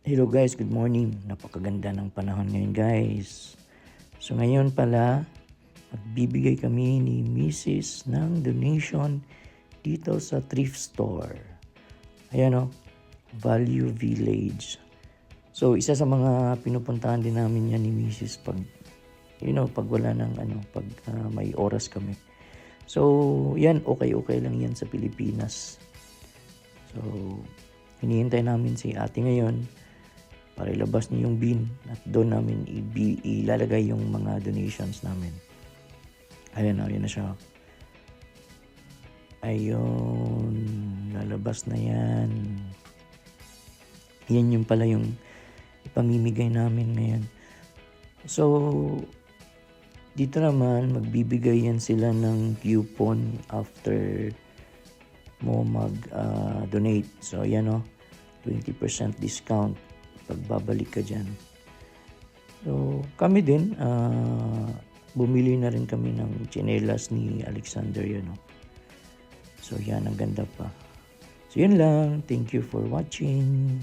Hello guys, good morning. Napakaganda ng panahon ngayon guys. So ngayon pala, magbibigay kami ni Mrs. ng donation dito sa thrift store. Ayan o, Value Village. So isa sa mga pinupuntahan din namin yan ni Mrs. pag pag wala ng pag may oras kami. So yan, okay lang yan sa Pilipinas. So hinihintay namin si ate ngayon para ilabas niya yung bin at doon namin ilalagay yung mga donations namin. Ayan na siya. Ayun, lalabas na yan. Yan yung pala yung ipamimigay namin ngayon. So, dito naman, magbibigay yan sila ng coupon after mo mag-donate. So, yan o, 20% discount pag babalik ka dyan. So, kami din, bumili na rin kami ng tsinelas ni Alexander yan. So, yan, ang ganda pa. So, yun lang. Thank you for watching.